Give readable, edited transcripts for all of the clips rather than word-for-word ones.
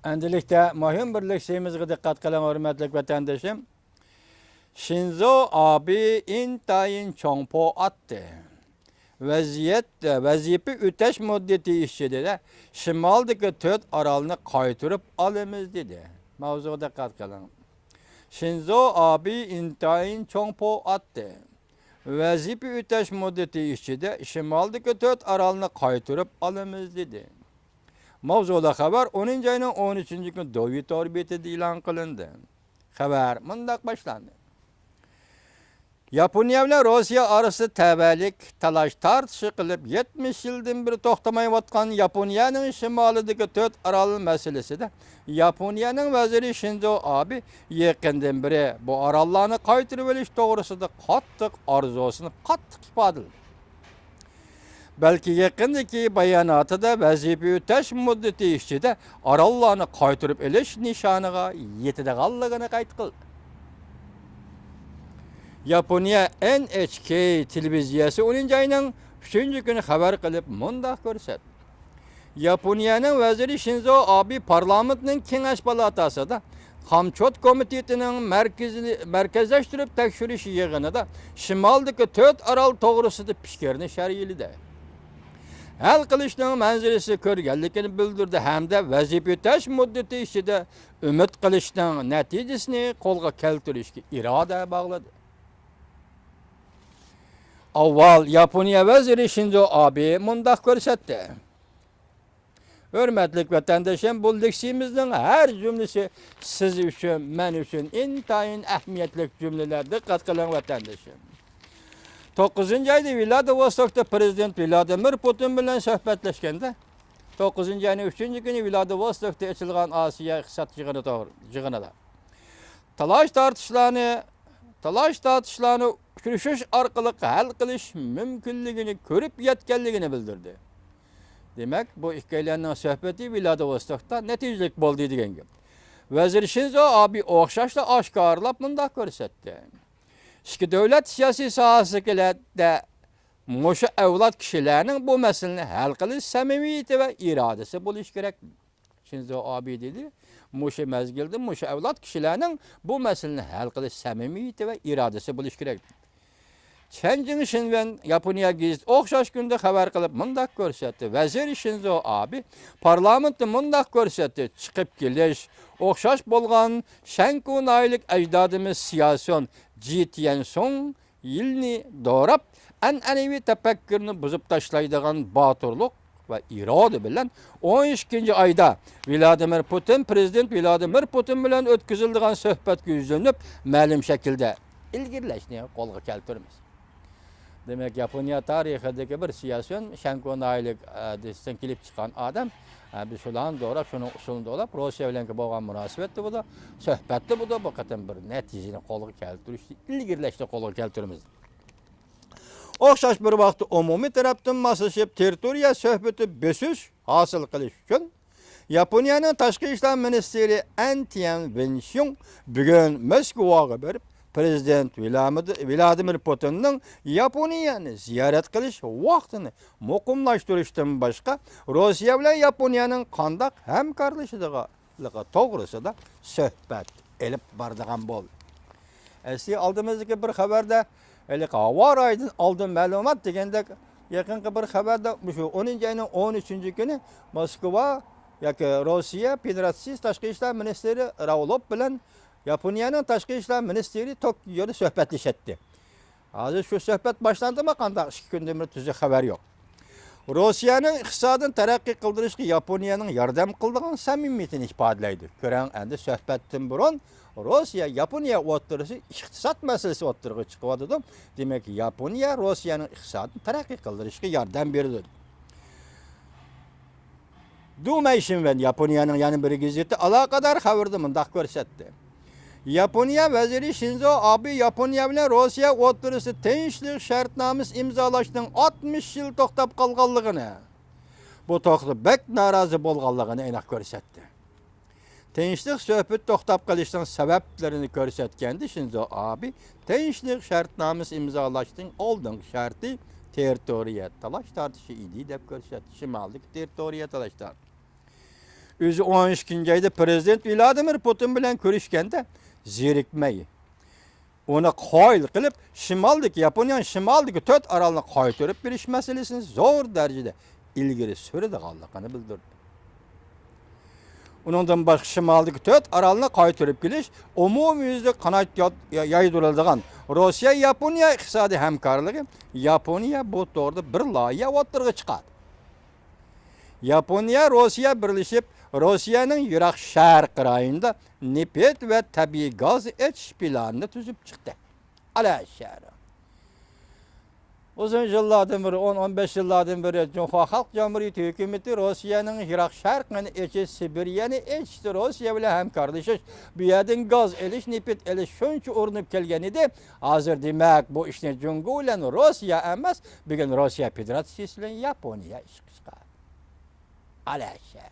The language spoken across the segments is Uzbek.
Endilikte mühim bir leksiyemizge dikkat kılan hürmetlik vatandaşım. Shinzo Abe intayin çoğunpo attı. Vaziyepi öteş müddeti işçide de şimaldaki töt aralını kaytırıp alımız dedi. Mavzuğa dikkat kılın. Shinzo Abe intayin çoğunpo attı. Vaziyepi öteş müddeti işçide şimaldaki töt aralını kaytırıp alımız dedi. Mavzuda haber 10. ayının 13. gün Dovi Torbiyeti ilan kılındı. Haber mındak başlandı. Yaponiya ile Rusya arası təbəlik talaş tartışı qılıb 70 yıldan bir toxtamayıvatqan Yaponiyanın şimalidagi 4 aralı meselesi de Yaponiyanın vaziri Shinzo Abe yaqindan biri bu arallarni qaytirib olish to'g'risida qattiq arzusini qattiq ifodaladi. Belki yakındaki bayanatı da vazife öteş müddeti işçide arallarını qaytırıp eliş nişanıga yetide qalligini qayd qildi. Yaponiya NHK televiziyasi 10. ayının 3. günü haber qilib mundaq ko'rsatdi. Yaponiyanın vaziri Shinzo Abe parlamentning kengash palatasida Hamçot komitetining merkezleştirip tekshirish yig'inida shimaldagi 4 aral to'g'risida fikrini sharhladi. Hal qilishning manzilasi ko'rganligini bildirdi hamda vazifa o'tash muddati ichida umid qilishning natijasini qo'lga keltirishga iroda bog'ladi. Avval Yaponiya vaziri Shinzo Abe mundaq ko'rsatdi. Hürmetlik vatandaşım, bu leksiyimizin her cümlesi siz üçün, men üçün intayin ehmiyetli cümleler dikkat kılın vatandaşım. 9. ayda Vladivostok'ta Prezident Vladimir Putin bilen sohbetleşkende 9. ayının 3. günü Vladivostok'ta açılgan Asiya iqtisat yığınıda. Talaş tartışlarını kürüşüş arkalık hal kılış mümkünlüğünü körüp yetkenliğini bildirdi. Demek bu ikkilerinin sohbeti Vladivostok'ta neticelik boldu degan gap. Vazir Shinzo Abe o'xshashla oshkorlab mundaq ko'rsatdi. İki devlet siyasi sahasida mushu avlod kishilarning bu masalani hal qilish samimiyati va irodasi bo'lishi kerak. Shinzo Abe dedi, mushu mezgilda mushu avlod kishilarning bu masalani hal qilish samimiyati va irodasi bo'lishi kerak. Çenjin Shinwen Yaponiya gizit o'xshash kunda xabar qilib mundaq ko'rsatdi. Vazir Shinzo Abe parlamentda mundaq ko'rsatdi. Chiqib kelish o'xshash bo'lgan Shankun aylik ajdodimiz Siyason Jitiansong yilni doğrab an'anaviy tafakkurni buzib tashlaydigan boturlik va iroda bilan 12. ayda Prezident Vladimir Putin bilan o'tkazilgan suhbatga yuzlanib ma'lum shaklda ilgirlashni qo'lga keltiramiz. Demek Yaponiya tarixidagi bir siyason Shankun aylik destan kelib chiqqan adam biz shularni doğrab shuni usulini doğrab Rossiya bilan bo'lgan munosabatda bu da suhbatda bu da bu qatam bir natijani qo'lga keltirishni ilgirlashni qo'lga keltiramiz. O'xshash bir vaqtda umumiy tarafdan moslashib territoriya suhbati besish hosil qilish uchun Yaponiyaning tashqi ishlar ministri An Tianwen bugun Moskvaga borib Prezident Vladimir Putin'nin Yaponiyani ziyaret qilish vaqtini muqimlashtirishdan boshqa Rossiya bilan Yaponiyaning qandaq hamkorlashishiga to'g'risida suhbat elib boradigan bo'ldi. Asli oldimizdagi bir xabarda var aydan oldin ma'lumot deganda yaqinqi bir xabarda shu 10. ayning 13. kuni Moskva yoki Rossiya Federatsiyasi tashqi ishlar ministri Raulov bilan Yaponiyanın tashqi ishlar ministri Tokyoda suhbatlashdi. Hozir shu suhbat boshlandimi qanday 2 kundan beri tuzuk xabar yo'q. Rossiyaning iqtisodini taraqqiy qildirishga Yaponiyaning yordam qildigan samimiyatini ifodalaydi. Ko'rang, endi suhbatdan burun Rossiya Yaponiya o'rtasida iqtisod masalasi o'rtaga chiqyapti. Demak, Yaponiya Rossiyaning iqtisodini taraqqiy qildirishga yordam berdi. Dumayshin ve Yaponiyaning yana bir gazeti aloqador xabarda mundaq ko'rsatdi. Yaponiya vaziri Shinzo Abe Yaponiya bilan Rossiya o'rtasida tinchlik shartnomasi imzolashning 60 yil to'xtab qolganligini, bu to'xtab bek norozi bo'lganligini aniq ko'rsatdi. Tinchlik suhbat to'xtab qolishning sabablarini ko'rsatganda Shinzo Abe tinchlik shartnomasi imzolashning oldingi sharti territoriya talash tortishi edi deb ko'rsatdi. Shimollik territoriya talashlar. Özü 12 ayda Prezident Vladimir Putin bilan ko'rishganda zerikmay. Ona qoyil qilib, Yaponiyaning shimaldagi 4 orolni qaytarib berish masalasini zo'r darajada ilgari suradiganligini bildirdi. Uningdan boshqa shimaldagi 4 orolni qaytarib kelish umumyuzlik qanot yaydiriladigan Rossiya Yaponiya iqtisodiy hamkorligi Yaponiya bu to'g'rida bir loyiha o'tirg'i chiqadi. Yaponiya Rossiya birlashib Rossiyaning Iroq sharq rayonida nefet ve tabiiy gaz etish planini tuzib chiqdi. Alaşar. Uzun yıllardan beri 10-15 yıllardan beri Cumhuriyet Halk Cumhuriyeti hükümeti Rossiyaning Iroq sharqini etish, Sibiriyani etishdi. Rossiya bilan hamkorlashish, bu yerdan gaz elish, nefet elish shuncha o'rnib kelgan edi. Hozir demak bu ishni Jungo bilan Rossiya emas, bugun Rossiya Federatsiyasi bilan Yaponiya ish chiqadi. Alaşar.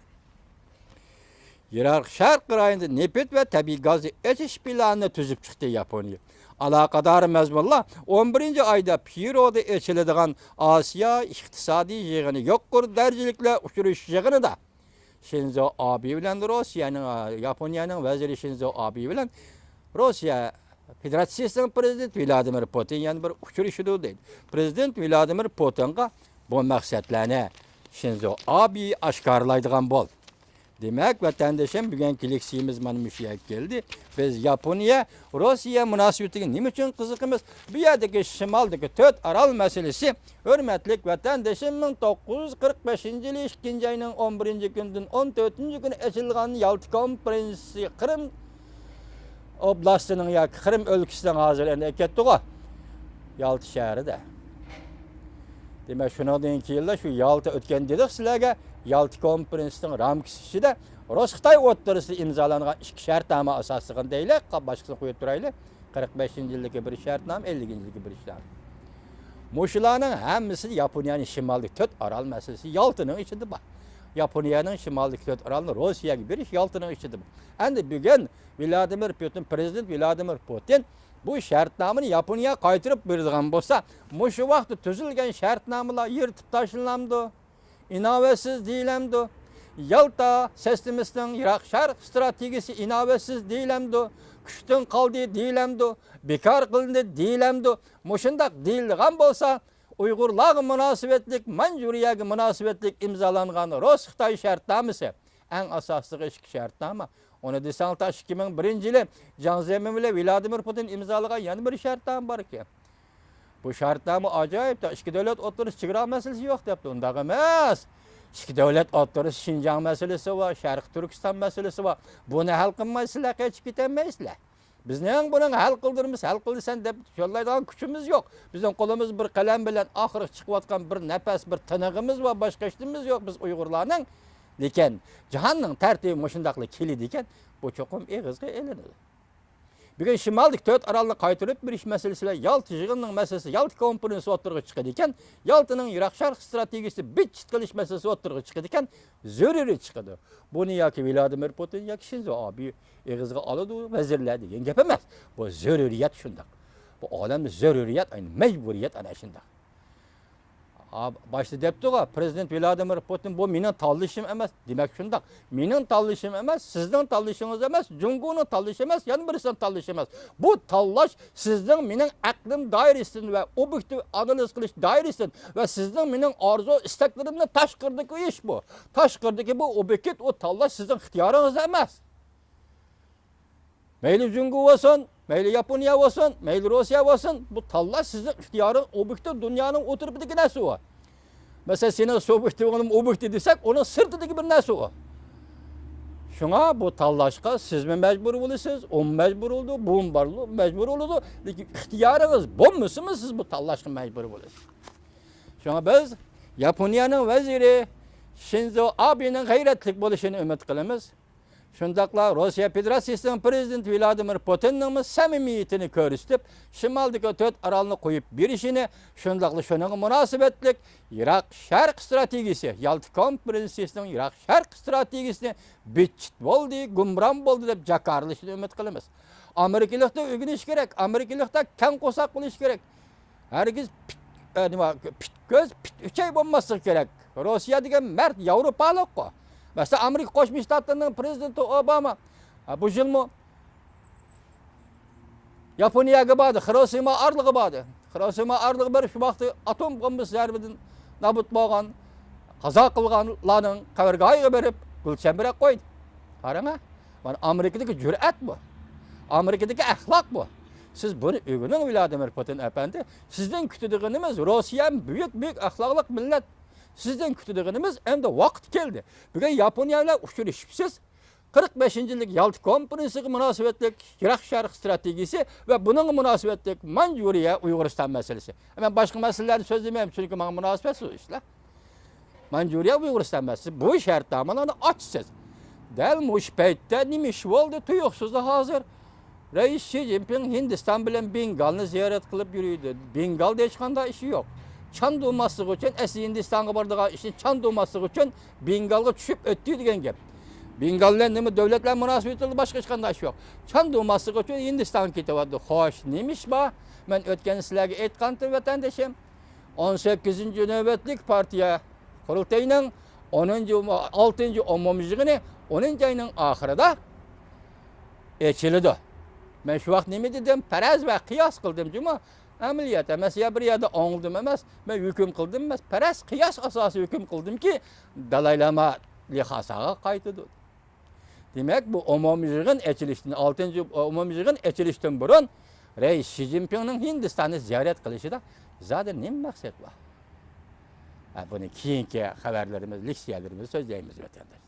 Iroq sharq rayonida nefet ve tabiiy gaz etish planini tuzib chiqdi Yaponiya. Alaqadar mazmunlar 11 ayda Peruda echiladigan Osiyo iqtisodiy yig'ini yuqori darajaliklar uchrash yig'inida Shinzo Abe bilan Yaponiyaning vaziri Shinzo Abe bilan Rossiya Federatsiyasining prezidenti Vladimir Putin yana bir uchrashdi deydi. Prezident Vladimir Putinga bu maqsadlarni Shinzo Abe oshkorlaydigan bo'ldi. Demek vatandaşım bugün kiliksiyimiz mana müşüye geldi. Biz Yaponiya, Rossiya münasebetiga nima uchun qiziqimiz? Bu yerdagi shimaldagi 4 orol masalasi hurmatli vatandaşım 1945-yil 2 ayning 11 kunidan 14 kuni ochilgan Yalta konferensiya Qrim oblastining yoki Qrim o'lkasidan hozir endi ketdi-ku. Yalta shahrida. Demek shundan keyin shu Yalta o'tgan dedik sizlarga. Yalta konferensiyaning ramkasi ichida Rus-Xitoy o'rtasida imzolangan 2 shartnoma asosida deylik, boshqasini qo'yib turaylik. 45-yildagi bir shartnoma, 50-yildagi bir shartnoma. Mushularning hammasi Yaponiyaning shimoliy 4 orol masalasi Yaltaning ichida bor. Yaponiyaning shimoliy 4 orolni Rossiyaga berish Yaltaning ichida bor. Endi bugun Prezident Vladimir Putin bu shartnomani Yaponiyaga qaytarib beradigan bo'lsa, shu vaqtda tuzilgan shartnomalar yirtib tashlanamdi. İnavetsiz değilemdi. Yalta sistemimizin Iroq sharq strategiyasi inavetsiz değilemdi. Kuchdan qoldi değilemdi. Bekar qilindi değilemdi. Mushundaq deyilgan bo'lsa, Uyg'urlarga munosabatlik, Manjuriyaga munosabatlik imzolangan Rus-Xitoy shartnomasi eng asosli ikki shartnoma. Onu desang 2001-yili Jiang Zemin bilan Vladimir Putin imzolagan yana bir shartnoma bor ekan. Bu shartnoma ajoyib, ikki davlat o'rtasida chegara masalasi yo'q debdi. Undaq emas. Ikki davlat o'rtasida Xinjiang masalasi va Sharq Turkiston masalasi va buni hal qilmaysizlar, hech ketolmaysizlar. Bizning buni hal qildirsan deb yo'llaydigan kuchimiz yo'q. Bizning qo'limiz bir qalam bilan oxiri chiqayotgan bir nafas, bir tinig'imiz va boshqa ishimiz yo'q biz Uyg'urlarning. Lekin jahonning tartibi mushundaqlik keladi ekan, bu cho'qim eg'izga elinadi. Bugün şimaldik 4 orolni qaytarib berish masalasilar Yalta yig'inining masalasi Yalta konferensiyasi o'tirg'i chiqadi ekan, Yaltaning Iroq sharq strategiyasi bitch qilish masalasi o'tirg'i chiqadi ekan, zaruriy chiqadi. Buni yoki Vladimir Putin yoki Shinzo Abe eg'izga oladi vazirlar degan gap emas. Bu zaruriyat shundoq. Bu olamning zaruriyat, majburiyat ana shundoq. Başta deptiga Prezident Vladimir Putin bu mening tanlashim emas. Demak shundoq. Mening tanlashim emas, sizning tanlashingiz emas, Jungoning tanlashi emas, yana birisining tanlashi emas. Bu tanlash sizning mening aqlim doirasidan va obyektiv analiz qilish doirasidan va sizning mening orzu istaklarimdan tashqaridagi ish bu. Tashqaridagi bu obyektiv o tanlash sizning ixtiyoringiz emas. Mayli Jungo bo'lsin, mayli Yaponiya bo'lsin, mayli Rossiya bo'lsin, bu tanlash sizning ixtiyoring obyektiv dunyoning o'tiribidagi narsa u. Mesela senin sohbetinizin obyektiv desek, onun sırtındaki bir narsa o. Şuna bu tanlaşqa siz mi mecbur olursunuz, o mecbur oldu, bu mecbur oldu. Lekin ixtiyoriniz bo'lmasa siz bu tanlaşqa mecbur olursunuz. Şuna biz Yaponiyaning vaziri Shinzo Abe'ning g'ayratli bo'lishini umid qilamiz. Shundaqla Rossiya Federatsiyasining prezidenti Vladimir Putinning samimiyatini ko'rsatib, shimoldagi 4 orolni qo'yib berishini, shundaqla shuning munosabatlik Iroq sharq strategiyasi, Yalta konferensiyasining Iroq sharq strategiyasini bitchit bo'ldi, gumron bo'ldi deb jakarlashni umid qilamiz. Amerikalikda o'rganish kerak, Amerikalikda kang qo'saq bo'lish kerak. Hargiz pit ko'z, pit uchay bo'lmasligi kerak. Rossiya degan mard Yevropalik-ku. Mesela Amerika Qo'shma Shtatlarining prezidenti Obama bu yilmi Yaponiyaga bordi, Xirosima arlig'i bordi. Xirosima arlig'i bir shu vaqtda atom bombasi zarbidan nobud bo'lgan, qazo qilganlarning qabrgoyiga berib gulchambarak qo'ydi. Qarang, mana Amerikadagi jur'at bu. Amerikadagi axloq bu. Siz buni o'rganing Vladimir Putin efendi. Sizdan kutadiganimiz Rossiya büyük axloqli millat. Sizden kütüdüğünümüz hem de vaqt keldi. Bugün Yaponiyalar uçuruşupsiz 45. yıllık Yalta Konferansiga münasebetlik Irak Şarkı stratejisi ve bunun münasebetlik Manjuriya Uyg'uriston meselesi. Ben başka meseleleri sözlemeyeyim çünkü bana münasebetsiz işler. Manjuriya Uyg'uriston meselesi bu şartnamalarni açsız. Dal mush paytda nima ish bo'ldi tuyuqsizda hozir Reis Xi Jinping Hindiston bilan Bengalni ziyorat qilib yuriydi. Bengalda hech qanday ishi yo'q. Çan doğmaslıq üçün, əsli Hindistan'a bardığı işin çan doğmaslıq üçün Bengal'a düşüp öttü degan gap. Bengal'la nima devletler münasebeti başka hiç qanday ish yo'q. Çan doğmaslıq üçün Hindistan'a ketyapti. Xo'sh, nima ish bor? Men o'tgan sizlarga aytgandim vatandoshim. 18. navbatlik partiya qurultayining 6. umumiy yig'ini 10. ayning oxirida echildi. Men shu vaqt nima dedim? Faraz va qiyos qildim juma. Ameliyat emas, ya bir yerde anıldım emas, ben hüküm kıldım emas, peres kıyas asası hüküm kıldım ki dalaylama lihasaga qaytıdı. Demek bu umumiyig'in echilishdan 6. umumiyig'in echilishdan burun Reis Xi Jinpingning Hindistonni ziyorat qilishida zaten nima maqsad bor? Buni keyingi xabarlarimiz, leksiyalarimiz so'zlaymiz vatandoshlar.